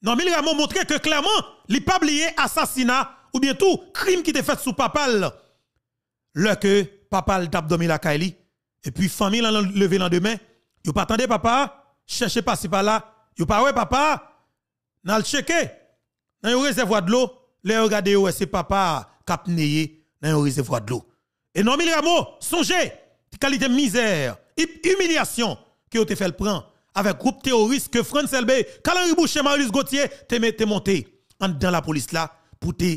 Normil Rameau montré que clairement, il pas oublié assassinat ou bien tout crime qui était fait sous papal. Le que papal t'a dormi la Kaili et puis famille l'a levé le lendemain, yo pas attendez papa, cherchez pas ci par là, yo pas ouais papa, n'a le checker. Dans un réservoir de l'eau, les regarder c'est papa cap neye dans un réservoir de l'eau. Et Normil Rameau, songez, qualité misère, humiliation que vous te fait le prendre avec groupe terroriste que France Elbé, Kalanri Boucher, Marius Gauthier, te monté dans la police là pour te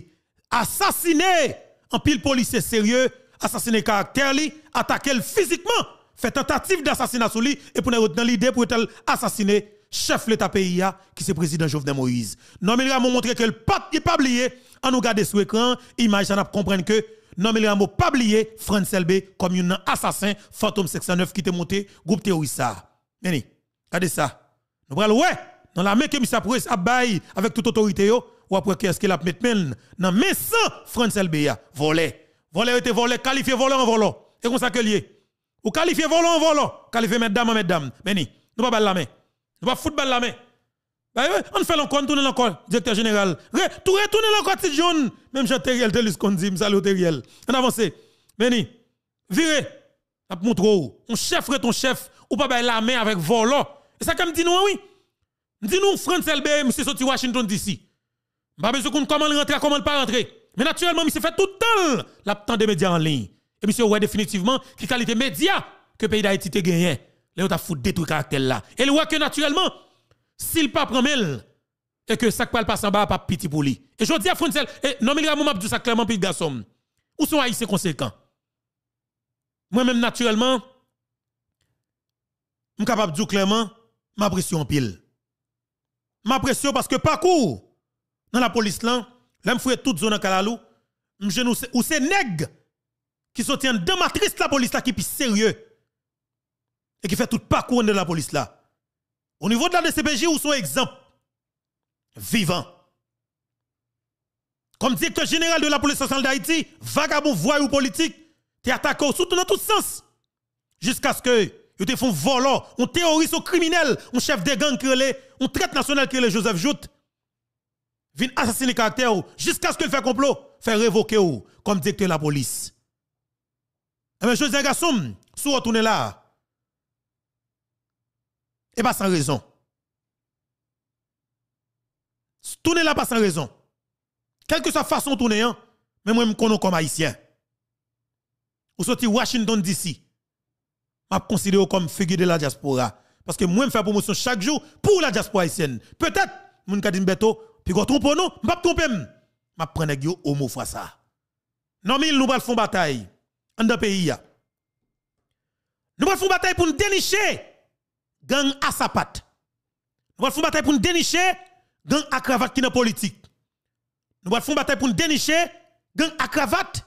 assassiner en pile policier sérieux, assassiner caractère li, attaquer physiquement, fait tentative d'assassinat sur lui et pour dans l'idée pour assassiner chef l'État pays qui c'est président Jovenel Moïse. Normil Rameau montré que le pas oublié en nous garder sur écran, image ça n'a comprendre que Normil Rameau pas oublié France Elbé comme un assassin fantôme 609 qui était monté groupe terroriste ça. Meni, regardez ça. Nous prenons ouais dans la main que monsieur Prouesse a bail avec toute autorité yo ou après qu'est-ce qu'il a mis dans main sans France Elbé volé. Volé était volé, qualifié volant en volant. Et comme ça que lié. Ou qualifié volant en volant, qualifié mesdames. Meni, nous pas la main. Nous pas football la main. Bah on fait l'encore, tourner l'encore, directeur général. Tout retourner l'encore, petit jaune. Même Jean-Teriel Telus qu'on dit, m'salut Teriel. On avance. Meni, virez. On montre on chef ton chef, ou pas la main avec volant. Et ça comme dit nous, oui. Dit nous, France LB, monsieur sorti Washington DC. Pas besoin qu'on comment rentrer, comment pas rentrer. Mais naturellement, monsieur fait tout le temps la temps des médias en ligne. Et monsieur ouais définitivement qui qualité média que pays d'Haïti te gagné. Là on a foutu détruire caractère là. Et le voit que naturellement s'il pas prend mel et que ça pas passe en bas pas petit pour lui. Et je dis à Frontzel et Normil Rameau m'a dit ça clairement puis garçon. Où sont haïtiens conséquents? Moi même naturellement je suis capable de dire clairement ma pression en pile. Ma pression parce que parcours dans la police là, là me fouet toute zone en Kalalou, ou c'est nèg qui sont dans matrice la police là qui est sérieux et qui fait tout parcours de la police là. Au niveau de la DCPJ, où sont exemple vivant. Comme directeur général de la police nationale d'Haïti, vagabond voyou politique, tu attaqué surtout dans tout sens. Jusqu'à ce que ils te font voler, on terroriste, on criminel, on chef de gang on traite national qui est Joseph Jout. Vient assassiner caractère jusqu'à ce qu'il fait complot, faire révoquer comme directeur de la police. Et bien, je dis, garçon, si vous retournez là, et pas sans raison. Tournez là pas sans raison. Quelle que soit la façon de tourner, mais moi, je me connais comme haïtien. Ou sorti Washington DC. Je me considère comme figure de la diaspora. Parce que moi, je fais promotion chaque jour pour la diaspora haïtienne. Peut-être, je vais dire beto, puis quand on trompe, non, je ne vais pas tromper. Je vais prendre au mot fois ça. Non, mais nous allons faire bataille dans le pays. Nous allons faire bataille pour nous dénicher gang à sa patte. Nous allons faire bataille pour nous dénicher gang à cravate qui est politique. Nous allons faire bataille pour nous dénicher gang à cravate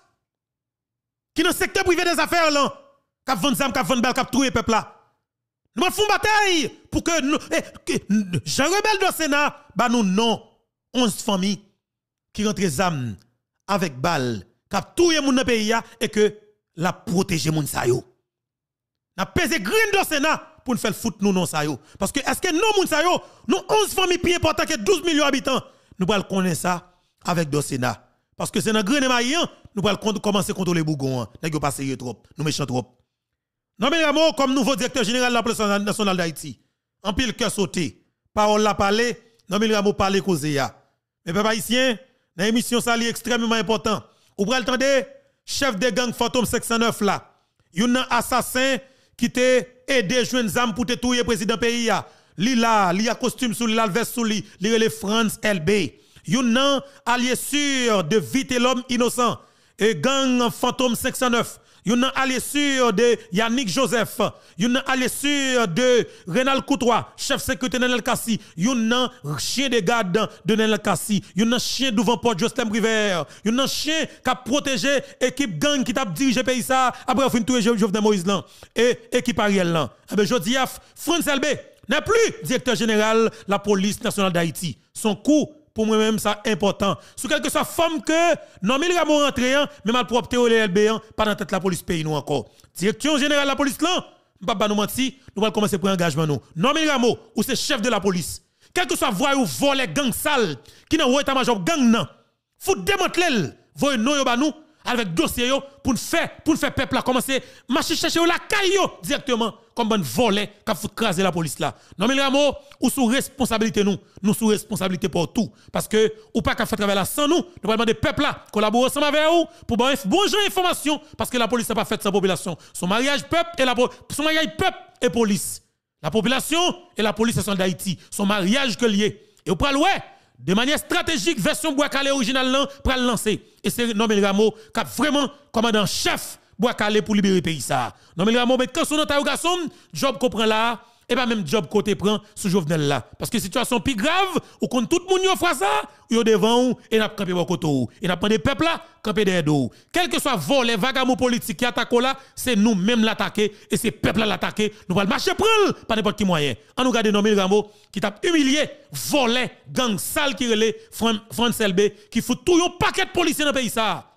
qui est dans le secteur privé des affaires là. Cap 20 zam, cap 20 bal, cap trouver peuple là. Nous allons faire bataille pour que Jean Rebelle de Sénat bah nous non 11 familles qui rentrent zam avec balle, cap touyer moun dans pays et que la protéger moun sa yo. N'a pesé green de Sénat pour nous faire foutre nous non sa yo. Parce que est-ce que non moun sa yo, nous 11 familles plus importantes que 12 millions d'habitants, nous allons connaître ça avec do Sénat. Parce que c'est dans green maillan, nous allons commencer à contrôler Bougon, nèg yo pas sérieux trop, nous méchant trop. Normil Rameau comme nouveau directeur général de la police nationale d'Haïti. En pile cœur sauté. Parole la parler, Normil Rameau parler causé ya. Mais peuple haïtien, dans l'émission ça li extrêmement important. Ou pral tande chef de gang Fantôme 609 là. Yon assassin qui te aidé joindre zam pour te touyer président pays ya. Li là, li a costume sous li, la veste sous li, li rele France LB. Yon allié sûr de vite l'homme innocent. Et gang Fantôme 609. Yon allié sûr de Yannick Joseph. Yon allié sûr de Renal Coutois, chef sécurité Nenel Kassi. Yon chien de garde de Nenel Kassi. Yon chien devant porte Jocelyn Briver. Yon chien qui a protégé équipe gang qui t'a dirigé pays ça après fin tout Jovenel Moïse là et équipe Ariel là. Eh ben jodi France LB n'est plus directeur général la police nationale d'Haïti. Son coup pour moi-même, ça important. Sous quelque soit forme que, Normil Rameau rentré, mais mal propre au LB, pas dans tête la police pays nous encore. Direction générale de la police là, pas nous mentir, nous allons commencer pour engagement nous. Normil Rameau, ou c'est chef de la police, quel que soit voyou, volé, gang sale, qui n'a pas état-major gang nan, faut démanteler, voyez nous yo ba nous avec dossier yo pour faire peuple là commencer marcher chercher la caille yo directement comme bon voler qu'a faut craser la police là. Non mais Rameau ou sous responsabilité nous sous responsabilité pour tout parce que ou pas qu'à faire travail là sans nous nous va demander peuple là collaborer ensemble avec vous pour bon genre information parce que la police n'a pas fait sa population. Son mariage peuple et son mariage peuple et police. La population et la police sont d'Haïti, son mariage que lié. Et au pral ouais de manière stratégique, version Bois-Calais originale là, pour le lancer. Et c'est Nomel Rameau qui a vraiment commandant chef Bois-Calais pour libérer le pays ça. Nomel Rameau met quand son interrogation, job qu'on prend là, et pas même job côté prend sous Jovenel là. Parce que situation plus grave, ou quand tout le monde yo fait ça, yo devant ou, et n'a campé au côté ou. Et n'a pas des peuples là, camper derrière d'eau. Quel que soit volé, vagabond politique qui attaque là, c'est nous même l'attaquer, et c'est peuple là l'attaquer. Nous allons marcher prendre par n'importe qui moyen. On nous garde Nomel Rameau qui t'a humilié, volé, gang sale qui relait France LB, qui fout tout un paquet de policiers dans le pays ça.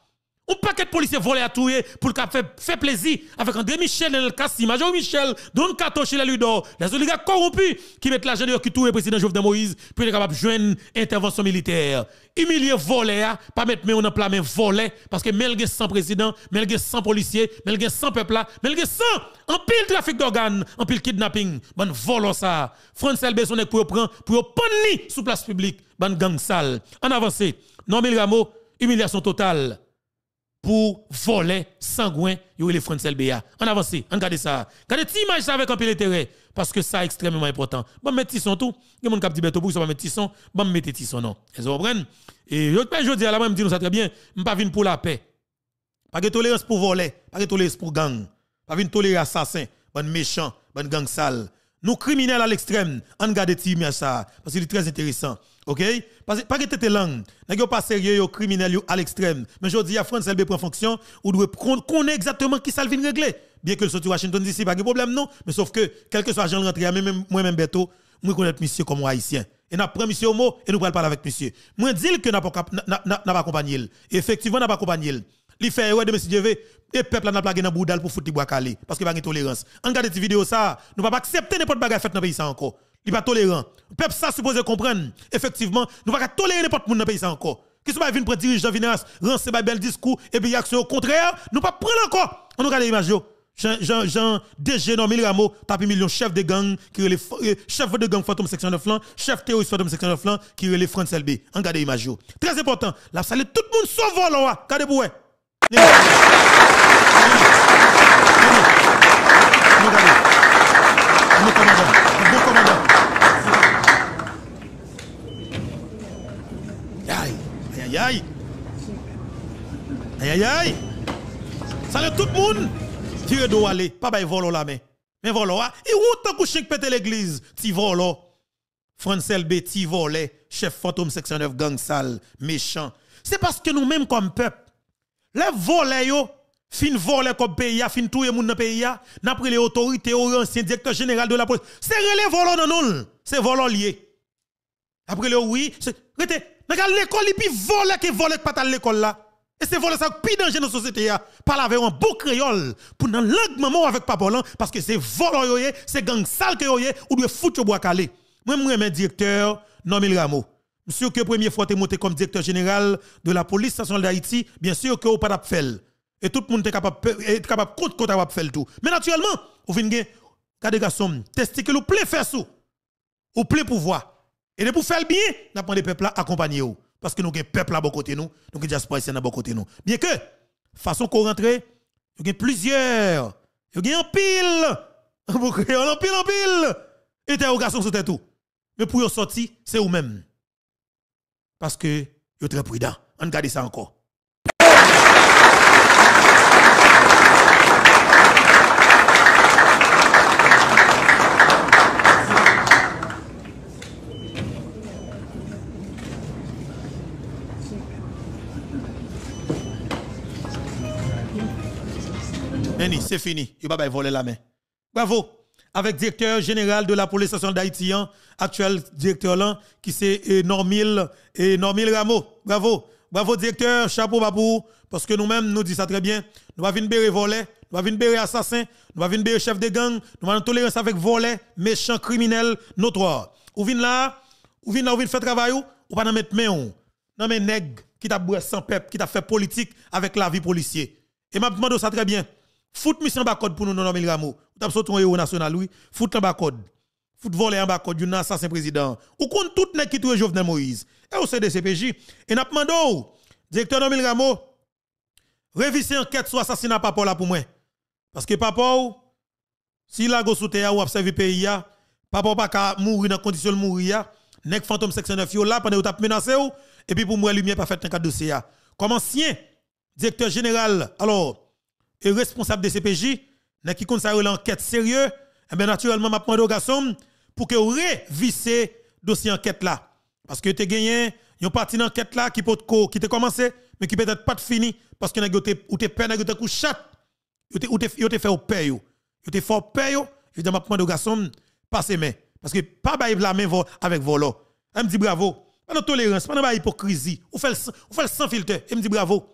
Un paquet de policiers volés à tuer pour le faire plaisir avec André Michel, Nenel Kassi, Major Michel, Don Kato, Chile Ludo, les oligarques corrompus qui mettent l'argent qui tuent le président Jovenel Moïse pour être capable de jouer une intervention militaire. Humilier volé, pas mettre mais on en plein mais volé parce que melge sans président, melge sans policier, melge sans peuple là, melge sans en pile trafic d'organes, en pile kidnapping, ban volo ça. France LB son pour prendre pour ponni sous place publique, ban gang sale. En avancé, Nomel Rameau, humiliation totale. Pour voler sangouin, yo les France LBA. En avance, on regarde ça. Regardez cette image ça avec un peu d'intérêt parce que ça est extrêmement important. Bon mettre tisson tout, il y a mon cap dit beto pour ça mettre tisson, bon mettre tisson non. Vous comprenez? Et je dis à la même dit nous ça très bien, on pas venir pour la paix. Pas de tolérance pour voler, pas de tolérance pour gang. Pas venir tolérer assassin, bon méchant, bon gang sale. Nous criminels à l'extrême, on regarde cette image ça parce que c'est très intéressant. OK? Parce que pas que tête langue, n'est pas sérieux yo criminel yo à l'extrême. Mais je dis à France LB prend fonction ou doit connaître exactement qui ça vient régler. Bien que le sorti Washington DC pas de problème non, mais sauf que quel que soit agent rentré même moi même Beto, moi connaître monsieur comme haïtien. Et n'a prend monsieur au mot et nous parler avec monsieur. Moi dire que n'a pas accompagné. Effectivement n'a pas accompagné. Li fait ouais de monsieur Dieu et peuple n'a plagué dans boudal pour foutre Bois-Calais parce que pas de tolérance. En regarde cette vidéo ça, nous pas accepter n'importe bagarre fait dans pays ça encore. Il pas tolérant. Peuple ça supposé comprendre. Effectivement, nous pas tolérer n'importe monde dans pays ça encore. Qui soit vinn prendre dirigeant Vinas, rancer bel discours et puis action au contraire, nous pas prendre encore. On regarde l'image yo. Jean DG Nomel Rameau, tapis million chef de gang qui relève chef de gang Fantôme section de flanc, chef terroriste Fantôme section de flanc qui relève France LB. Regardez l'image yo. Très important. La salle tout le monde sauf volant. Regardez pour ouais. Bon commandant. Aïe, aïe, aïe, aïe, aïe. Salut tout le monde. Tire d'eau aller, pas bail volo la main. Mais volo, et où tant que chien pète l'église, ti volo. France LB, ti volé, chef Fantôme section 9 gang sale, méchant. C'est parce que nous-mêmes comme peuple, les volés yo, fin voler comme pays, fin tout le monde dans le pays, n'a pris les autorités, ancien directeur général de la police. C'est relé volant dans nous, c'est volant lié. Après le oui, c'est l'école, et puis voler qui vole pas à l'école là. Et c'est voler ça plus danger dans la société, par avec un beau créole, pour dans langue maman avec papa là, parce que c'est volant yoye, c'est gang sale que yoye, ou doit foutre au Bois-Calais. Moi, je directeur Nomel Rameau. Monsieur que première fois tu monté comme directeur général de la police nationale d'Haïti, bien sûr que vous pas faire. Et tout le monde est capable de faire tout. Mais naturellement, vous venez garder garçon, testicule ou plein faire sous. Ou plein pouvoir. Et de pour faire le bien, nous avons des peuples à accompagner vous. Parce que nous avons un peuple à bon côté nous, nous avons une diaspora ici à bon côté nous. Bien que, façon qu'on rentre, il y a plusieurs. Il y a un pile. Vous créez un pile. Interrogation sur tout. Mais pour y sortir, c'est vous-même. Parce que vous êtes très prudent. On regarde ça encore. C'est fini. Il va pas voler la main. Bravo. Avec directeur général de la police nationale d'Haïti, actuel directeur là, qui c'est Nomel Rameau. Bravo. Bravo directeur, chapeau babou. Parce que nous-mêmes, nous disons ça très bien. Nous allons venir voler, nous allons venir assassin, nous allons venir chef de gang, nous allons tolérance avec voler, méchant, criminel, notoire. Ou venez là, Ou vient là, ou vient faire travail, ou pas dans mettre main, non mais nèg qui t'a bourré sans peuple, qui t'a fait politique avec la vie policier. Et m'a demandé ça très bien. Fout mission bas code pour nous non Mille Rameau. Ou t'a sorti un héros national oui, fout en bas code. Fout voler en bas code d'un assassin président. Ou compte tout nèg qui touche Jovenel Moïse. Et au CDCPJ et n'a demandé directeur non Mille Rameau réviser enquête sur assassinat papa là pour moi. Parce que papa si la go sous terre ou observer pays ya, papa pas ka mourir dans condition de mourir, nèg fantôme section 9 yo là pendant ou t'a menacé ou et puis pour moi lumière pas fait dans cadre dossier ya. Comme ancien directeur général alors et responsable de CPJ, nèg qui compte ça l'enquête sérieux, et bien naturellement m'a demandé au garçon pour que réviser dossier enquête là parce que tu gagné une partie d'enquête là qui peut qui te commencé mais qui peut-être pas fini parce que nèg ou te peur nèg te couche chat ou te fait au paye yo te fait au paye yo évidemment demandé au garçon passer main parce que pas bailler la main avec volo elle me dit bravo pas de tolérance pas de hypocrisie ou fait sans filtre elle me dit bravo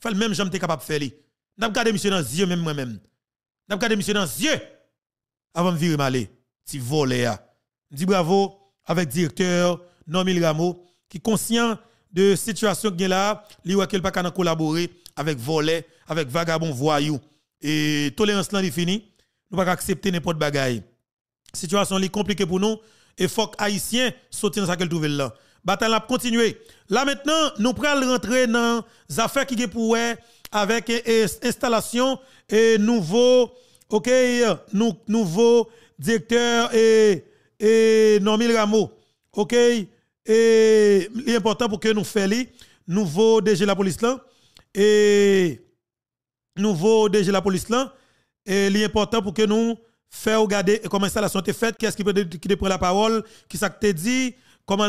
fait le même j'aime t'es capable de faire li n'a regarder monsieur dans les yeux même moi-même n'a regarder monsieur dans les yeux avant de virer malé si volé a me dit bravo avec directeur non Mille Rameau qui conscient de situation qui est là li wa qu'elle pas qu'à collaborer avec volé avec vagabond voyou et tolérance là est fini nous pas accepter n'importe bagaille situation li compliquée pour nous et faut que haïtien sortir dans ça qu'elle trouve là bataille a continuer là maintenant nous pral rentrer dans affaires qui pour avec installation et nouveau OK nouveau directeur et non Mille Rameau OK et l'important pour que nous fassions nouveau DG la police là et nouveau DG la police là et l'important pour que nous fassions regarder comment l'installation est faite, qu'est-ce qui peut prendre la parole, qui ça te dit, comment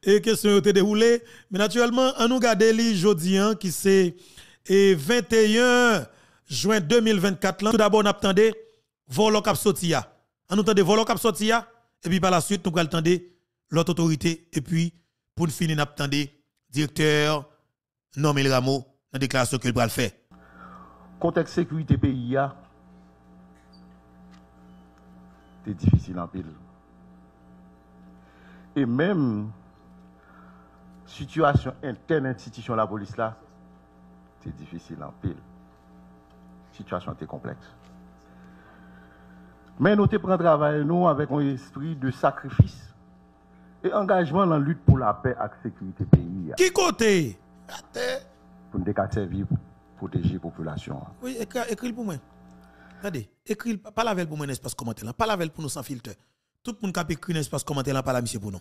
et question te déroulé, mais naturellement on nous regarder li jodi qui c'est 21 juin 2024 là tout d'abord on attendait volo cap sorti a. On attendait volo cap sorti a et puis par la suite nous attendre l'autre autorité et puis pour finir on attendait directeur non Mille Rameau dans la déclaration qu'il va le faire. Contexte sécurité pays a c'est difficile en pile. Et même situation interne institution la police là c'est difficile en pile. Situation est complexe. Mais nous te prenons travail nous avec un esprit de sacrifice et engagement dans la lutte pour la paix et la sécurité pays. Qui côté? Pour nous servir pour protéger la population. Oui, écris pour moi. Regardez, écris pas la veille pour moi dans l'espace commentaire là, pas la veille pour nous sans filtre. Tout le monde qui écrit dans l'espace commentaire là, pas la monsieur pour nous.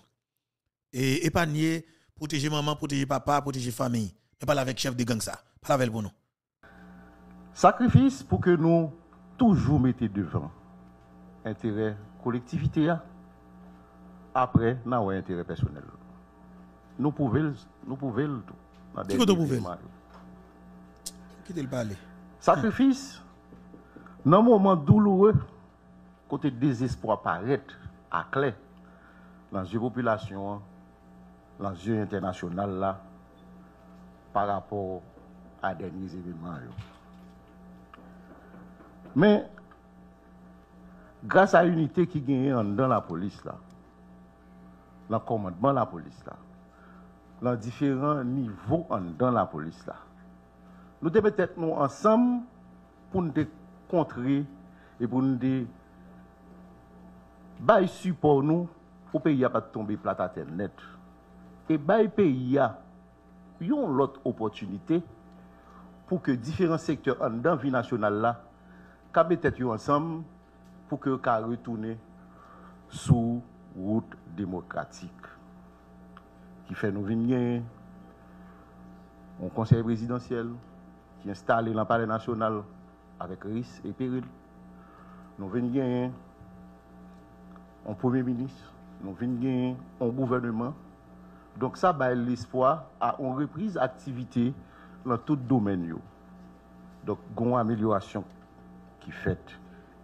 Et épargner, protéger maman, protéger papa, protéger famille. Mais pas avec chef de gang ça. Pas la veille pour nous. Sacrifice pour que nous toujours mettions devant intérêt collectivité après n'a intérêt personnel. Nous pouvons le tout. Qui peut prouver? Qui te le parler? Sacrifice dans un moment douloureux côté désespoir paraît à clair dans les populations dans les yeux internationaux là par rapport à derniers événements. Mais grâce à l'unité qui gagne dans la police là, dans le commandement de la police là, dans différents niveaux dans la police là, nous devons peut-être nous ensemble pour nous contrer et pour nous bailler support nous pour pays à pas tomber plat à terre net et bailler pays à une autre opportunité pour que différents secteurs dans la vie nationale là peut-être ensemble pour que nous retourner sous route démocratique qui fait nous venir un conseil présidentiel qui est installé dans le palais national avec risque et péril. Nous venons un premier ministre, nous venons un gouvernement. Donc ça a l'espoir à une reprise d'activité dans tout domaine. Donc il y a une amélioration qui fait.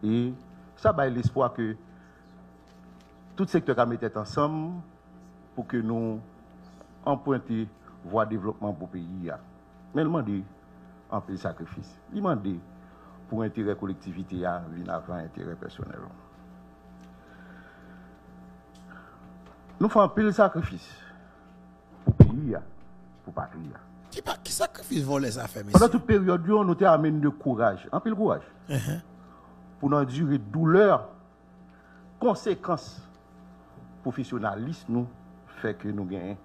Et ça a l'espoir que tout secteur va mettre ensemble pour que nous empruntions voie de développement pour le pays. Mais il demande un peu de sacrifice. Il demande pour intérêt collectivité à venir avant intérêt personnel. Nous faisons un pile sacrifice pour pays, pour patrie. Qui sacrifice voler ça fait, monsieur? Pendant toute période, nous avons amené de courage, un pile courage, pour endurer douleur, conséquences professionnalistes, nous fait que nous gagnons.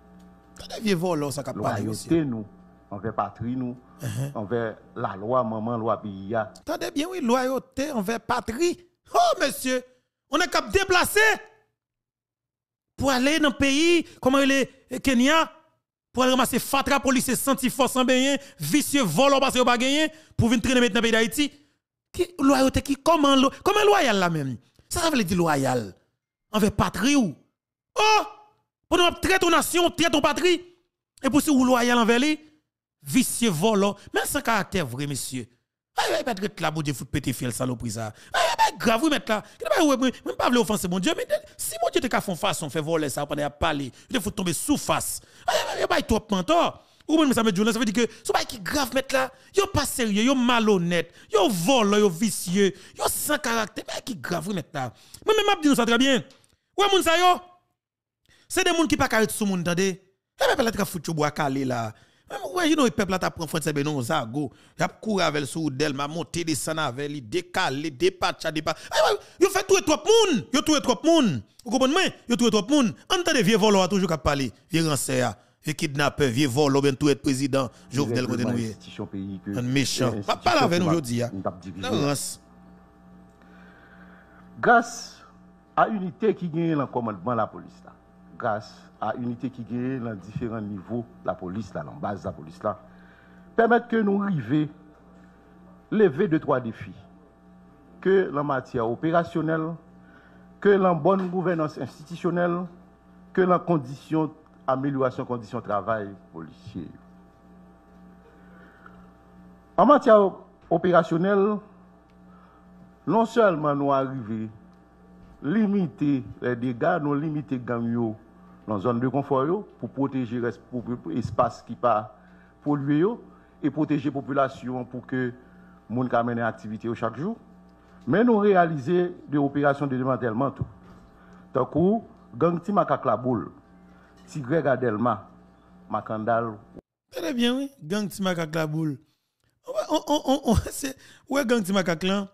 Vieux voler, ça cap parler, loyauté, nous, envers patrie, nous, envers la loi, maman, loi pays. Attendez bien, oui, loyauté envers patrie. Oh, monsieur, on est cap déplacer pour aller dans le pays, comment il est Kenya, pour aller ramasser fatra police, senti force en bien, vicieux volant parce qu'il pas gagné, pour venir traîner maintenant dans le pays d'Haïti. Loyauté qui, comment loyal là même? Ça veut dire loyal envers patrie ou? Oh! Pour nous traiter ton nation, traiter ton patrie, et pour si vous loyal envers lui, vicieux volant, mais sans caractère vrai, monsieur. Aïe, pas être là, bon Dieu, fout péter fiel, saloperie ça. Aïe, grave, vous mettre là. Même pas offenser mon Dieu, mais si mon Dieu te fait façon, fait voler ça, pendant à parler, il faut tomber sous face. Aïe, pas trop mentor. Ou même ça met journée, ça veut dire que, ce qui grave mettre là, yo pas sérieux, yo malhonnête, yo volant, yo vicieux, yo sans caractère, mais qui grave, vous mettre là. Moi, même, je dis ça très bien. Ouais, moun sa yo, c'est des gens qui pas carré sous moun, attendez. Eh, mais pas foutu bois calé là. Ouais, you know, le peuple là t'a pris français ben non zago. Y a couru avec sous d'elle, m'a monté descend avec lui, décalé, dépatcha. Yo fait tout et trop moun, yo tout et trop moun. Vous comprenez? Yo tout et trop moun. Entendez vieux voleur toujours qu'a parler, vieux ranceur, vieux kidnappeur, vieux voleur ben tout être président, Jovenel côté nous. Un méchant. Pas là avec nous aujourd'hui. Grâce à l'unité qui gagne le commandement de la police là. Grâce à l'unité qui gagne dans différents niveaux la police là, dans base de la police là, permettre que nous arrivions lever 2-3 défis. Que en matière opérationnelle, que en bonne gouvernance institutionnelle, que en condition amélioration conditions de travail policier. En matière opérationnelle, non seulement nous arrivons limiter les dégâts, nous limiter gang dans la zone de confort pour protéger l'espace qui pas pollué et protéger la population pour que les gens puissent mener activité chaque jour. Mais nous réaliser des opérations de démantèlement tout. Tant que gang ti makak la boule, Tigre Gadelma, Makandal. Très bien, oui, gang ti makak la boule. Ouais, gang ti makak là,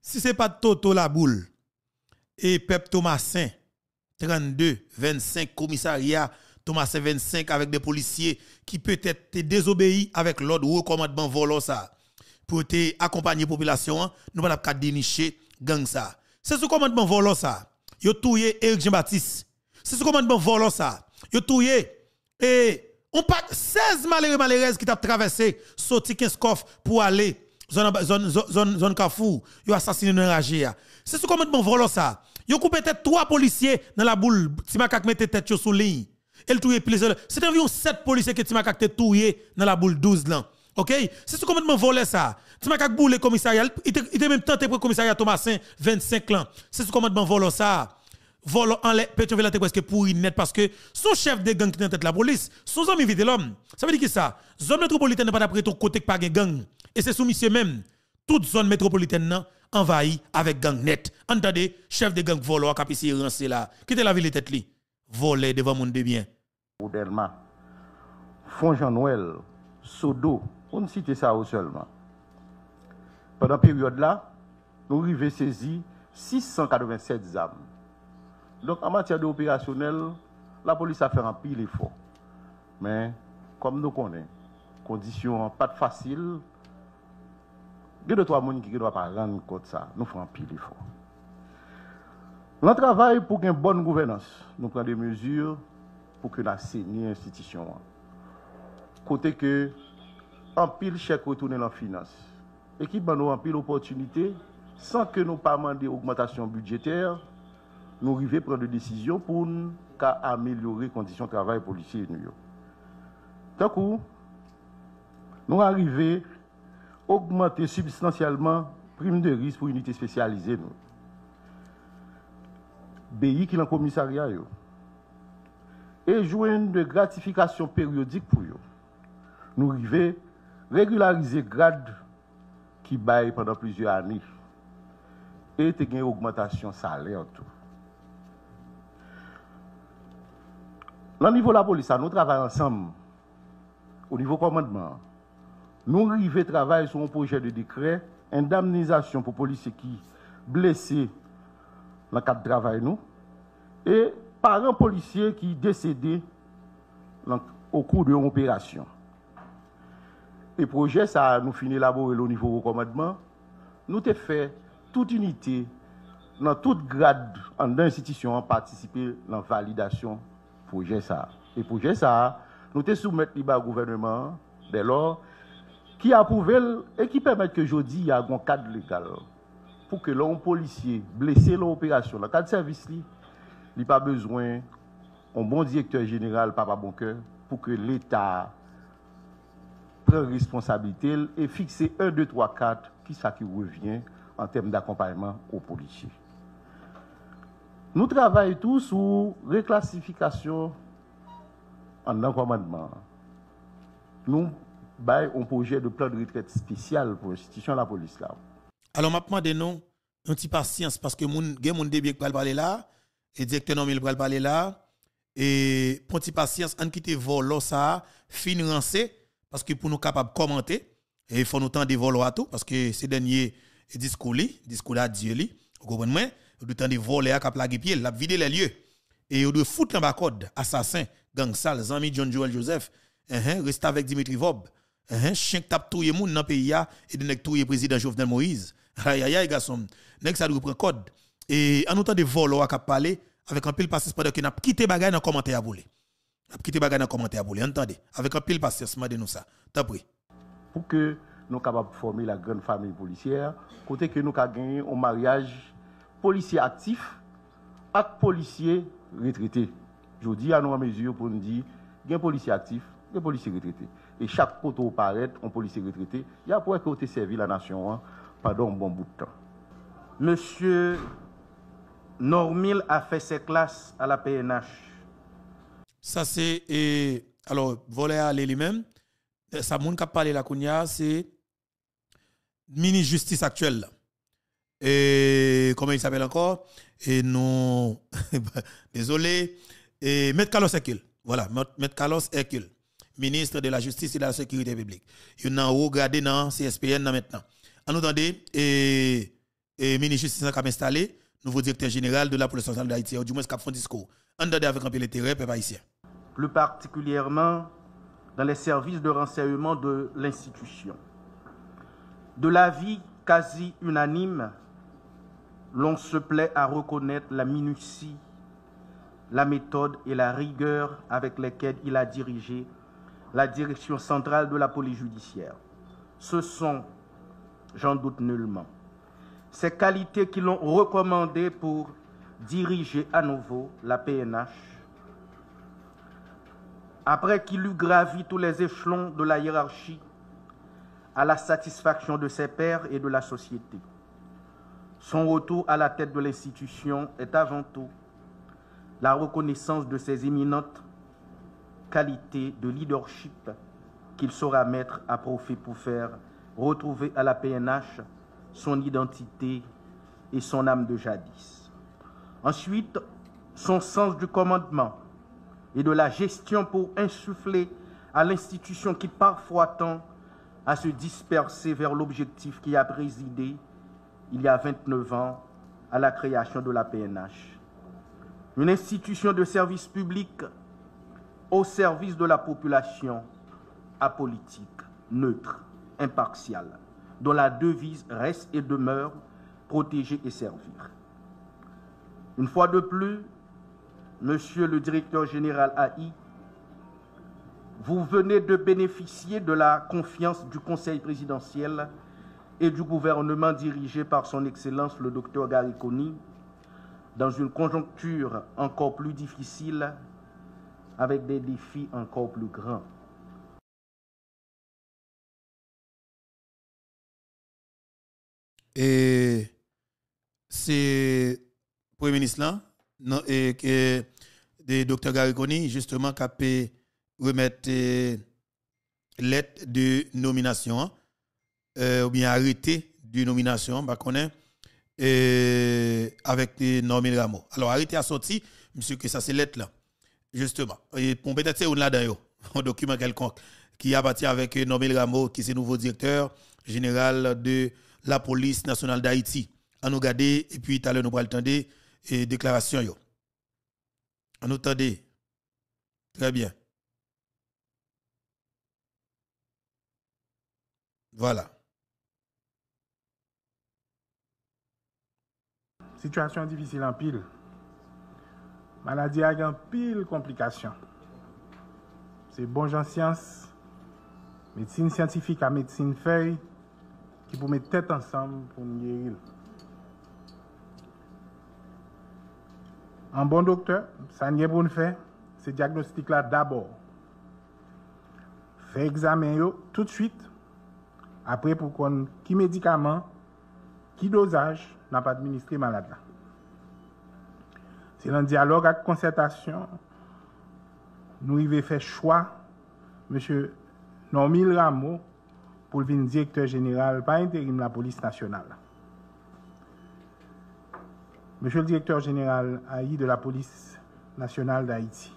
si c'est pas Toto la boule et Pep Thomasin 32 25 commissariat Thomasin 25 avec des policiers qui peut-être te désobéi avec l'ordre ou commandement volant ça pour te accompagner la population, nous pas pas dénicher gang ça. C'est ce commandement volant ça. Yo touye Eric Jean-Baptiste. C'est ce commandement volant ça. Yo touye et on pas 16 malheureuses qui t'a traversé sorti 15 coffres pour aller zone Kafou, yo assassiné dans Ragé. C'est ce commandement volant ça. Yo coupé tête 3 policiers dans la boule, Timakak mette tête sous ligne. Elle touye plusieurs. C'est environ 7 policiers que Timakak te touye dans la boule 12 là. OK? C'est ce commandement volé ça. Timakak boule le commissariat, il était même tenté pour le commissariat Thomasin 25 ans. C'est ce commandement volé ça. Volo en les Pétionville était presque pourri net parce que son chef de gang qui est tête la police, son ami vite l'homme. Ça veut dire que ça, zone métropolitaine n'est pas d'après ton côté que pas gang. Et c'est sous monsieur même, toute zone métropolitaine envahie avec gang net. Entendez, chef de gang volo qui ici rancé là, quitte la ville tête li, voler devant monde de bien. Oudelma, Fond Jean-Noël, Sodo, on ne cite ça seulement. Pendant la période là, nous arrivons saisi 687 armes. Donc en matière d'opérationnel, la police a fait un pile effort. Mais comme nous connaissons, conditions pas faciles, il y a 2-3 personnes qui ne doivent pas rendre compte de ça. Nous faisons un pile effort. Dans le travail pour une bonne gouvernance, nous prenons des mesures pour que la CENI institution. Côté que un pile chèque retourne dans la finance. Et qui nous un pile opportunité sans que nous pas demander augmentation budgétaire. Nous arrivons à prendre des décisions pour améliorer les conditions de travail policiers. D'un coup, nous arrivons à augmenter substantiellement prime de risque pour unité spécialisée. BI qui est dans le commissariat. Et joindre de gratification périodique pour eux. Nous arrivons à régulariser le grade qui baille pendant plusieurs années. Et une augmentation salaire. Tout. Au niveau de la police, nous travaillons ensemble. Au niveau commandement, nous arrivons à travailler sur un projet de décret, indemnisation pour les policiers qui blessés dans le cadre de travail, nous, et parents policiers qui décédés au cours de l'opération. Le projet, ça nous finit d'élaborer au niveau du commandement. Nous avons fait toute unité, dans toute grade en l'institution, participer à la validation du projet. Et le projet, ça, nous avons soumis au gouvernement dès lors qui a approuvé et qui permet que aujourd'hui, il y a un cadre légal pour que l'homme policier blessé dans l'opération, dans le cadre de service, il n'a pas besoin d'un bon directeur général, Papa Boncoeur, pour que l'État prenne responsabilité et fixe 1, 2, 3, 4, qui ça qui revient en termes d'accompagnement aux policiers. Nous travaillons tous sur réclassification en commandement. Nous avons un projet de plan de retraite spécial pour l'institution de la police là. Alors, je demande nous un petit patience parce que il y a des gens qui parler là, et directeur nommé va parler là, et pour petit patience, on quitte vol ça, financer, parce que pour nous capables de commenter, et il faut nous temps de voler à tout, parce que ces derniers discours d'adieu, vous comprenez? Vous temps de voler à cap la pied, la vider les lieux, et vous de foutre dans la code, assassin, gang sale, Zami John Joel Joseph, reste avec Dimitri Vob, chien tape tout le monde dans le pays, et de tout le président Jovenel Moïse. Aïe aïe aïe garçon, nèg ça doit prendre code et en autant de voler à parler avec un pile patience pendant que n'a quitté bagay dans commentaire à bouler. N'a quitté bagay dans commentaire à bouler, entendez? Avec un pile patience de nous ça. T'as pris. Pour que nous capables de former la grande famille policière, côté que nous avons gagné un mariage policier actif avec policier retraité. Je dis à nous en mesure pour nous dire il y a un policier actif, il y a un policier retraité. Et chaque poteau paraît un policier retraité, il y a pour que servi la nation pendant un bon bout de temps. Monsieur Normil a fait ses classes à la PNH. Ça c'est alors voler à lui-même. Ça moun qui parlé la kounya c'est ministre justice actuel. Et comment il s'appelle encore? Et non désolé, et Maître Carlos Hercule. Voilà, Maître Carlos Hercule, ministre de la Justice et de la Sécurité publique. Il a haut gradé dans CSPN maintenant. En entendez, et ministre justice a installé nouveau directeur général de la police nationale d'Haïti, ou du moins qui a fait un discours. En entendez avec un peu l'intérêt, peuple haïtien. Plus particulièrement dans les services de renseignement de l'institution. De l'avis quasi unanime, l'on se plaît à reconnaître la minutie, la méthode et la rigueur avec lesquelles il a dirigé la direction centrale de la police judiciaire. Ce sont, j'en doute nullement, ces qualités qui l'ont recommandé pour diriger à nouveau la PNH, après qu'il eut gravi tous les échelons de la hiérarchie à la satisfaction de ses pairs et de la société. Son retour à la tête de l'institution est avant tout la reconnaissance de ses éminentes qualités de leadership qu'il saura mettre à profit pour faire retrouver à la PNH son identité et son âme de jadis. Ensuite, son sens du commandement et de la gestion pour insuffler à l'institution qui parfois tend à se disperser vers l'objectif qui a présidé il y a 29 ans à la création de la PNH. Une institution de service public au service de la population, apolitique, neutre, impartiale, dont la devise reste et demeure protéger et servir. Une fois de plus, Monsieur le directeur général AI, vous venez de bénéficier de la confiance du Conseil présidentiel et du gouvernement dirigé par son Excellence le Dr Garikoni dans une conjoncture encore plus difficile avec des défis encore plus grands. Et c'est le Premier ministre là, et que de Dr Garikoni justement qui a pu remettre lettre de nomination ou bien arrêté de nomination bah connaît avec Normil Rameau. Alors arrêté a sorti monsieur que ça c'est lettre là Justement. Et pour peut-être c'est là-dedans, un document quelconque qui appartient avec Nomel Rameau, qui est nouveau directeur général de la police nationale d'Haïti. On nous garde et puis tout à l'heure nous allons attendre et déclaration yo. On nous attend. Très bien. Voilà. Situation difficile en pile. Maladie a en pile complications. C'est bon gens science, médecine scientifique à médecine feuille, qui pour mettre tête ensemble pour nous guérir. Un bon docteur, ça n'y est pour nous faire, c'est diagnostic là d'abord. Fait examen yo tout de suite. Après pour qu'on qui médicament, qui dosage n'a pas administré malade là. C'est un dialogue avec concertation. Nous avons fait choix, M. Nomil Rameau, pour devenir directeur général par intérim de la police nationale. Monsieur le directeur général AI de la police nationale d'Haïti,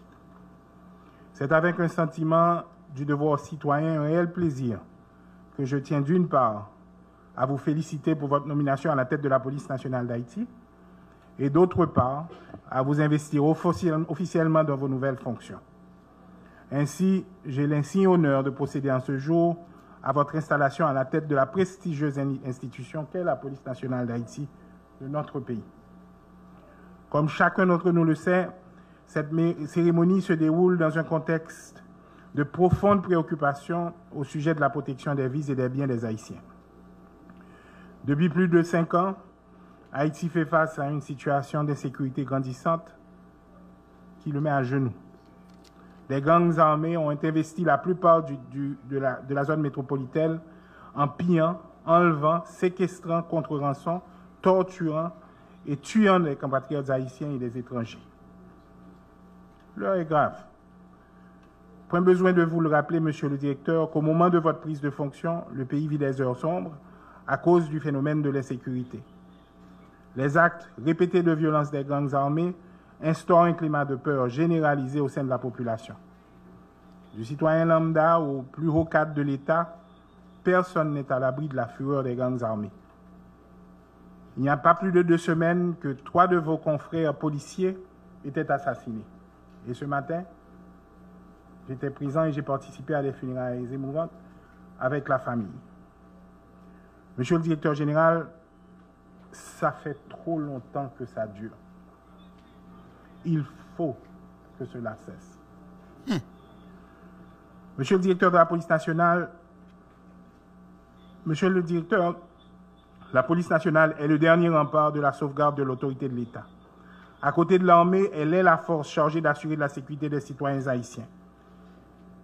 c'est avec un sentiment du devoir citoyen un réel plaisir que je tiens d'une part à vous féliciter pour votre nomination à la tête de la police nationale d'Haïti et d'autre part à vous investir officiellement dans vos nouvelles fonctions. Ainsi, j'ai l'insigne honneur de procéder en ce jour à votre installation à la tête de la prestigieuse institution qu'est la police nationale d'Haïti de notre pays. Comme chacun d'entre nous le sait, cette cérémonie se déroule dans un contexte de profonde préoccupation au sujet de la protection des vies et des biens des Haïtiens. Depuis plus de 5 ans, Haïti fait face à une situation d'insécurité grandissante qui le met à genoux. Les gangs armés ont investi la plupart de la zone métropolitaine en pillant, enlevant, séquestrant contre rançon, torturant et tuant les compatriotes haïtiens et les étrangers. L'heure est grave. Point besoin de vous le rappeler, monsieur le directeur, qu'au moment de votre prise de fonction, le pays vit des heures sombres à cause du phénomène de l'insécurité. Les actes répétés de violence des gangs armés instaurent un climat de peur généralisé au sein de la population. Du citoyen lambda au plus haut cadre de l'État, personne n'est à l'abri de la fureur des gangs armés. Il n'y a pas plus de 2 semaines que 3 de vos confrères policiers étaient assassinés. Et ce matin, j'étais présent et j'ai participé à des funérailles émouvantes avec la famille. Monsieur le directeur général, ça fait trop longtemps que ça dure. Il faut que cela cesse. Monsieur le directeur de la police nationale, monsieur le directeur, la police nationale est le dernier rempart de la sauvegarde de l'autorité de l'État. À côté de l'armée, elle est la force chargée d'assurer la sécurité des citoyens haïtiens.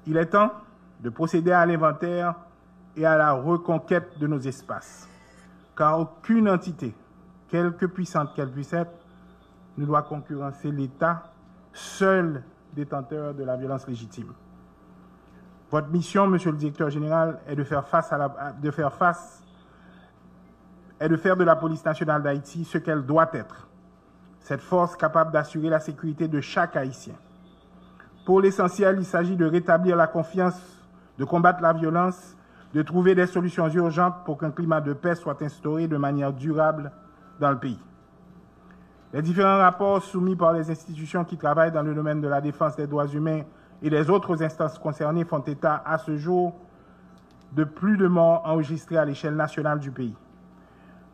Il est temps de procéder à l'inventaire et à la reconquête de nos espaces. Car aucune entité, quelque puissante qu'elle puisse être, ne doit concurrencer l'État, seul détenteur de la violence légitime. Votre mission, monsieur le directeur général, est de faire de la police nationale d'Haïti ce qu'elle doit être. Cette force capable d'assurer la sécurité de chaque Haïtien. Pour l'essentiel, il s'agit de rétablir la confiance, de combattre la violence, de trouver des solutions urgentes pour qu'un climat de paix soit instauré de manière durable dans le pays. Les différents rapports soumis par les institutions qui travaillent dans le domaine de la défense des droits humains et les autres instances concernées font état à ce jour de plus de morts enregistrés à l'échelle nationale du pays.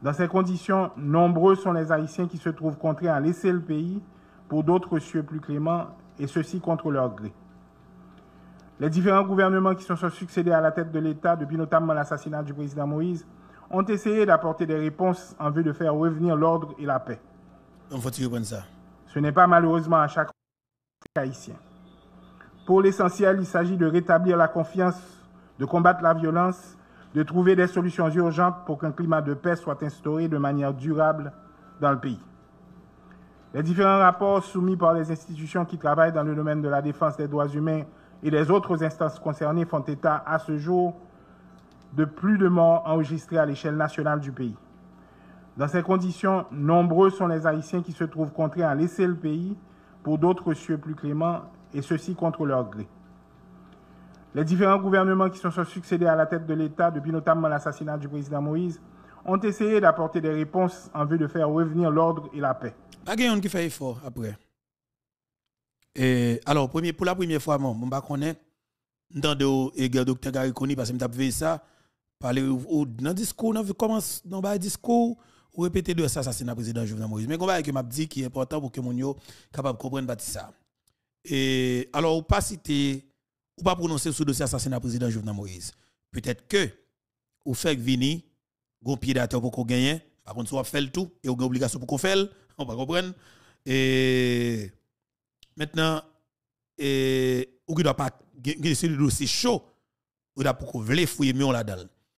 Dans ces conditions, nombreux sont les Haïtiens qui se trouvent contraints à laisser le pays pour d'autres cieux plus cléments, et ceci contre leur gré. Les différents gouvernements qui se sont succédés à la tête de l'État, depuis notamment l'assassinat du président Moïse, ont essayé d'apporter des réponses en vue de faire revenir l'ordre et la paix. Ce n'est pas malheureusement à chaque Haïtien. Pour l'essentiel, il s'agit de rétablir la confiance, de combattre la violence, de trouver des solutions urgentes pour qu'un climat de paix soit instauré de manière durable dans le pays. Les différents rapports soumis par les institutions qui travaillent dans le domaine de la défense des droits humains et les autres instances concernées font état à ce jour de plus de morts enregistrés à l'échelle nationale du pays. Dans ces conditions, nombreux sont les Haïtiens qui se trouvent contraints à laisser le pays pour d'autres cieux plus cléments, et ceci contre leur gré. Les différents gouvernements qui se sont succédés à la tête de l'État, depuis notamment l'assassinat du président Moïse, ont essayé d'apporter des réponses en vue de faire revenir l'ordre et la paix. Pas quelqu'un qui fait effort après. Et alors, pour la première fois, je ne connais pas le docteur Gariconi parce que je fait ça. Parler dans le discours, dans le discours, ou répéter de l'assassinat du président Jovenel Moïse. Mais je m'a dit qui est important pour que mon yo capable de comprendre ça. Et alors, ou pas citer, ou pas prononcer sur le dossier assassinat du président Jovenel Moïse. Peut-être que, ou fait vini, gon pied d'attente pour qu'on gagne. Par contre, soit fait le tout, et ou une obligation pour qu'on fait, on va comprendre. Et maintenant, ou qui doit pas, c'est le dossier chaud, ou doit pour qu'on vle fouiller mieux là-dedans.